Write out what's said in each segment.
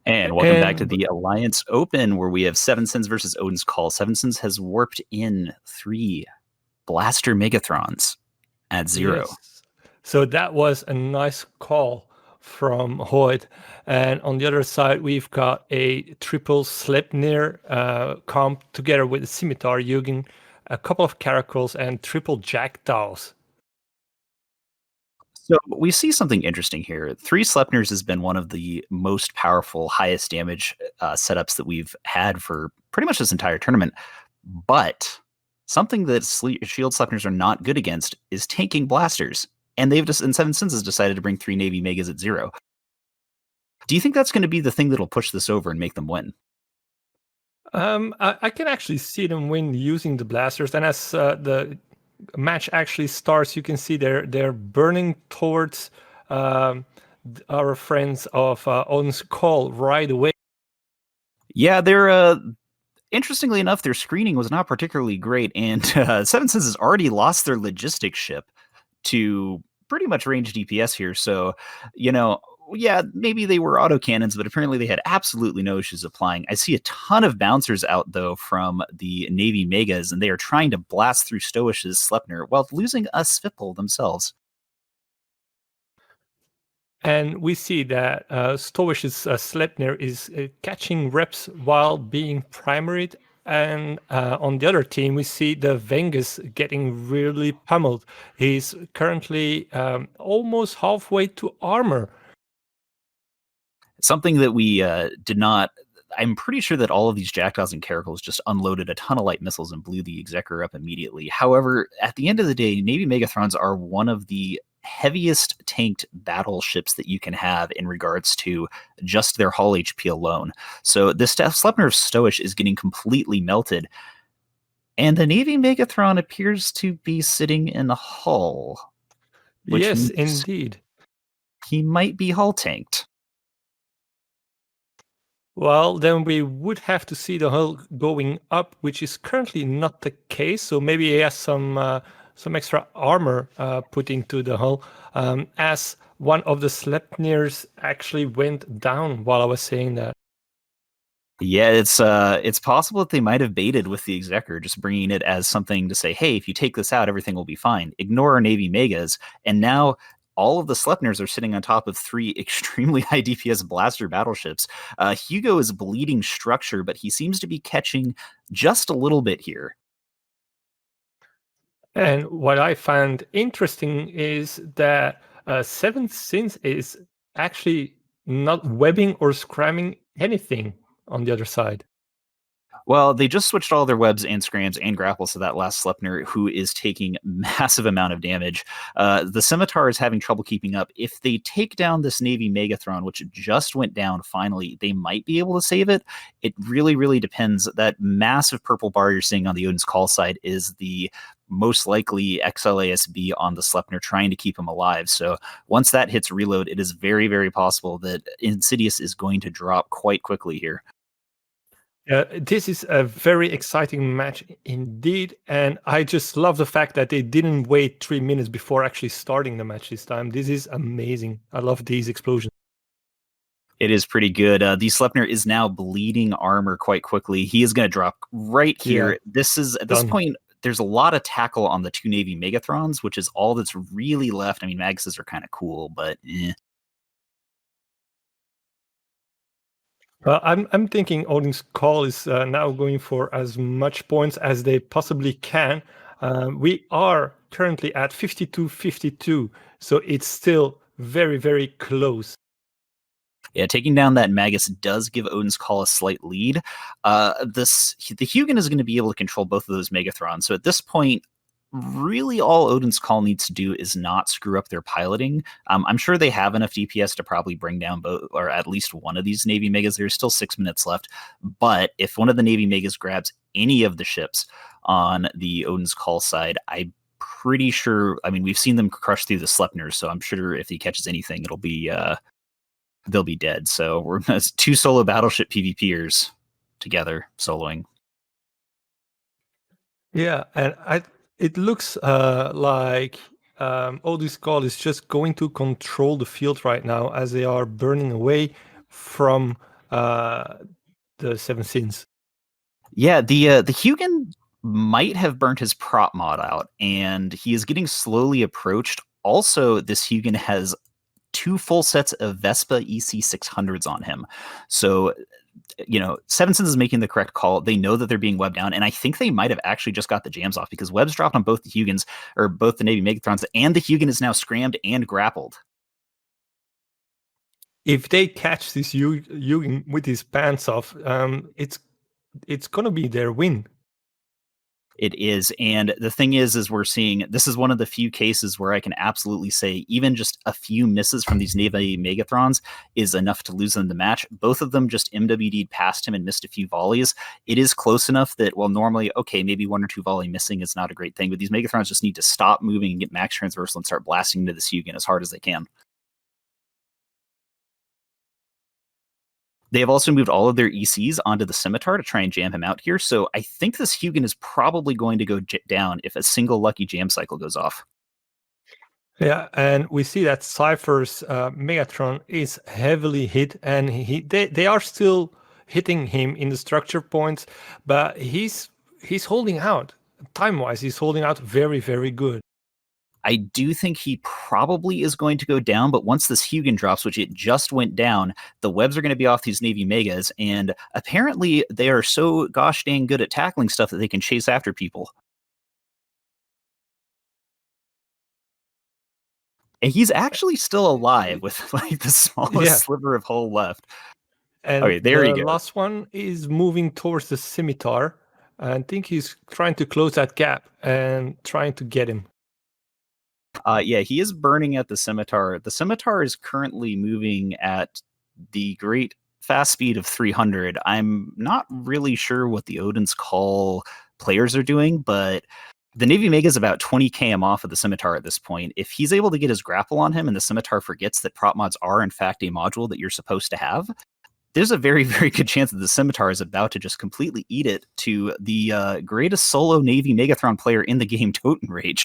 And welcome back to And the Alliance Open, where we have Seven Sins versus Odin's Call. Seven Sins has warped in 3 Blaster Megathrons at 0. yes, so that was a nice call from Hoyt. And on the other side, we've got a triple Sleipnir comp together with a Scimitar using a couple of Caracals and triple Jackdaws. So we see something interesting here. 3 Sleipnirs has been one of the most powerful, highest damage setups that we've had for pretty much this entire tournament. But something that Shield Sleipnirs are not good against is tanking blasters. And they've just, in Seven Sins, has decided to bring 3 Navy Megas at 0. Do you think that's going to be the thing that'll push this over and make them win? I can actually see them win using the blasters, and as the match actually starts, you can see they're burning towards our friends of Odin's Call right away. Yeah, they're interestingly enough, their screening was not particularly great, and Seven Sins has already lost their logistics ship to pretty much range DPS here. So, yeah, maybe they were autocannons, but apparently they had absolutely no issues applying. I see a ton of bouncers out, though, from the Navy Megas, and they are trying to blast through Stowish's Sleipnir while losing a Svipple themselves. And we see that Stowish's Sleipnir is catching reps while being primaried. And on the other team, we see the Vengus getting really pummeled. He's currently almost halfway to armor. Something that we did not... I'm pretty sure that all of these Jackdaws and Caracals just unloaded a ton of light missiles and blew the Executor up immediately. However, at the end of the day, Navy Megathrons are one of the heaviest tanked battleships that you can have in regards to just their hull HP alone. So this Sleipnir of Stoish is getting completely melted. And the Navy Megathron appears to be sitting in the hull. Yes, indeed. He might be hull tanked. Well, then we would have to see the hull going up, which is currently not the case. So maybe he has some extra armor put into the hull, as one of the Sleipnirs actually went down while I was saying that. Yeah, it's possible that they might have baited with the Executor, just bringing it as something to say, hey, if you take this out, everything will be fine. Ignore our Navy Megas, and now all of the Sleipnirs are sitting on top of 3 extremely high DPS blaster battleships. Hugo is bleeding structure, but he seems to be catching just a little bit here. And what I find interesting is that Seven Sins is actually not webbing or scramming anything on the other side. Well, they just switched all their webs and scrams and grapples to that last Sleipnir, who is taking massive amount of damage. The Scimitar is having trouble keeping up. If they take down this Navy Megathron, which just went down finally, they might be able to save it. It really, really depends. That massive purple bar you're seeing on the Odin's Call side is the most likely XLASB on the Sleipnir trying to keep him alive. So once that hits reload, it is very, very possible that Insidious is going to drop quite quickly here. This is a very exciting match indeed, and I just love the fact that they didn't wait 3 minutes before actually starting the match this time. This is amazing. I love these explosions. It is pretty good. The Sleipnir is now bleeding armor quite quickly. He is going to drop right here. Yeah. This is, at this point, there's a lot of tackle on the 2 Navy Megathrons, which is all that's really left. I mean, Maguses are kind of cool, but eh. I'm thinking Odin's Call is now going for as much points as they possibly can. We are currently at 52-52, so it's still very, very close. Yeah, taking down that Magus does give Odin's Call a slight lead. The Hugin is going to be able to control both of those Megathrons. So at this point, really all Odin's Call needs to do is not screw up their piloting. I'm sure they have enough DPS to probably bring down both, or at least one of these Navy Megas. There's still 6 minutes left. But if one of the Navy Megas grabs any of the ships on the Odin's Call side, I'm pretty sure, I mean, we've seen them crush through the Sleipnir, so I'm sure if he catches anything, it'll be, they'll be dead. So we're 2 solo battleship PvPers together, soloing. Yeah, and it looks like Odin's Call is just going to control the field right now as they are burning away from the Seven Sins. Yeah, the Hugin might have burnt his prop mod out, and he is getting slowly approached. Also, this Hugin has 2 full sets of Vespa EC600s on him. So, Seven Sins is making the correct call. They know that they're being webbed down, and I think they might have actually just got the jams off because webs dropped on both the Hugins, or both the Navy Megathrons, and the Hugin is now scrammed and grappled. If they catch this Hugin with his pants off, it's gonna be their win. It is. And the thing is we're seeing, this is one of the few cases where I can absolutely say even just a few misses from these Navy Megathrons is enough to lose them the match. Both of them just MWD'd past him and missed a few volleys. It is close enough that, well, normally, okay, maybe 1 or 2 volley missing is not a great thing, but these Megathrons just need to stop moving and get max transversal and start blasting into this Hugin as hard as they can. They have also moved all of their ECs onto the Scimitar to try and jam him out here, so I think this Hugin is probably going to go down if a single lucky jam cycle goes off. Yeah, and we see that Cypher's Megatron is heavily hit, and they are still hitting him in the structure points, but he's holding out. Time-wise, he's holding out very, very good. I do think he probably is going to go down, but once this Hugin drops, which it just went down, the webs are going to be off these Navy Megas, and apparently they are so gosh dang good at tackling stuff that they can chase after people. And he's actually still alive with like the smallest sliver of hull left. And okay, there you go. The last one is moving towards the Scimitar. I think he's trying to close that gap and trying to get him. Yeah, he is burning at the Scimitar. The Scimitar is currently moving at the great fast speed of 300. I'm not really sure what the Odin's Call players are doing, but the Navy Mega is about 20 km off of the Scimitar at this point. If he's able to get his grapple on him and the Scimitar forgets that prop mods are in fact a module that you're supposed to have, there's a very, very good chance that the Scimitar is about to just completely eat it to the greatest solo Navy Megathron player in the game, Toten Rage.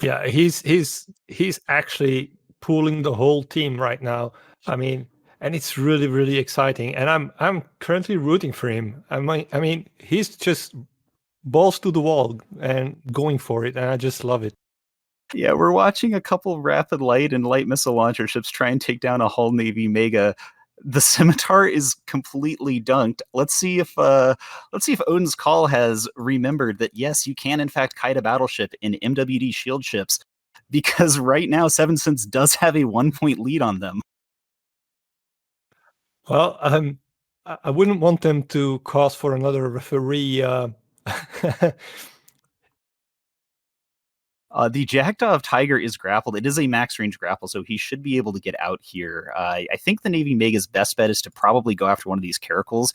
Yeah, he's actually pulling the whole team right now. I mean, and it's really, really exciting. And I'm currently rooting for him. I mean, he's just balls to the wall and going for it, and I just love it. Yeah, we're watching a couple rapid light and light missile launcher ships try and take down a hull Navy Mega. The Scimitar is completely dunked. Let's see if Odin's Call has remembered that yes, you can in fact kite a battleship in MWD shield ships, because right now Seven Sins does have a 1-point lead on them. Well, I wouldn't want them to cause for another referee. The Jackdaw of Tiger is grappled. It is a max range grapple, so he should be able to get out here. I think the Navy Mega's best bet is to probably go after one of these caracals.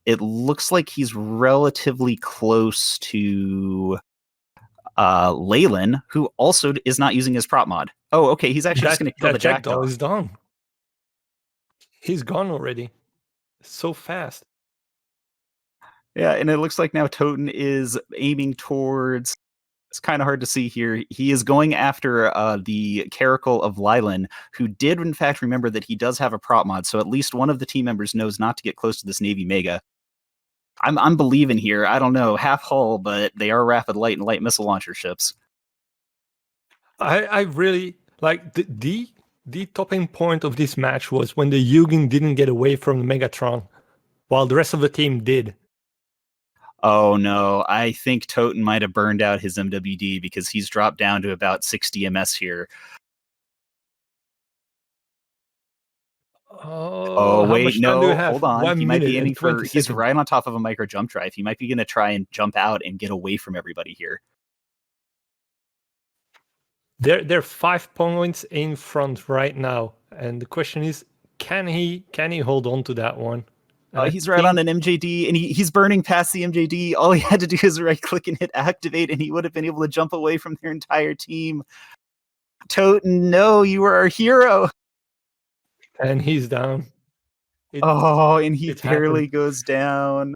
It looks like he's relatively close to Leyland, who also is not using his prop mod. Oh, okay, he's actually just going to kill the Jackdaw. Is done. He's gone already. So fast. Yeah, and it looks like now Toten is aiming towards... It's kind of hard to see here. He is going after the Caracal of Leyland, who did in fact remember that he does have a prop mod, so at least one of the team members knows not to get close to this Navy Mega. I'm believing here. I don't know, half hull, but they are rapid light and light missile launcher ships. I really like the topping point of this match was when the Hugin didn't get away from the Megatron, while the rest of the team did. Oh no, I think Toten might have burned out his MWD because he's dropped down to about 60 MS here. Oh wait, no, hold on. He might be aiming for... He's right on top of a micro jump drive. He might be going to try and jump out and get away from everybody here. They're 5 points in front right now, and the question is, can he hold on to that one? He's right on an MJD, and he's burning past the MJD. All he had to do is right-click and hit activate, and he would have been able to jump away from their entire team. Toten, no, you were our hero. And he's down. And he barely goes down.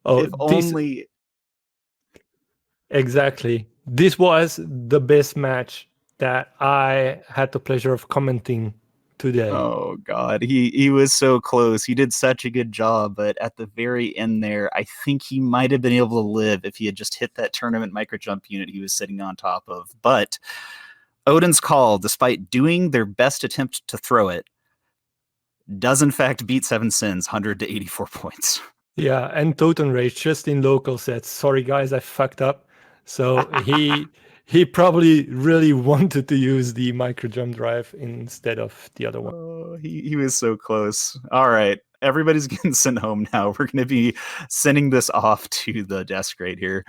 Oh, if only... Exactly. This was the best match that I had the pleasure of commenting today. Oh God, he was so close. He did such a good job, but at the very end there, I think he might have been able to live if he had just hit that tournament micro jump unit he was sitting on top of. But Odin's Call, despite doing their best attempt to throw it, does in fact beat Seven Sins 100 to 84 points. Yeah, and Totem Rage just in local said, "Sorry guys, I fucked up." So he probably really wanted to use the micro jump drive instead of the other one. Oh, he was so close. All right, everybody's getting sent home now. We're going to be sending this off to the desk right here.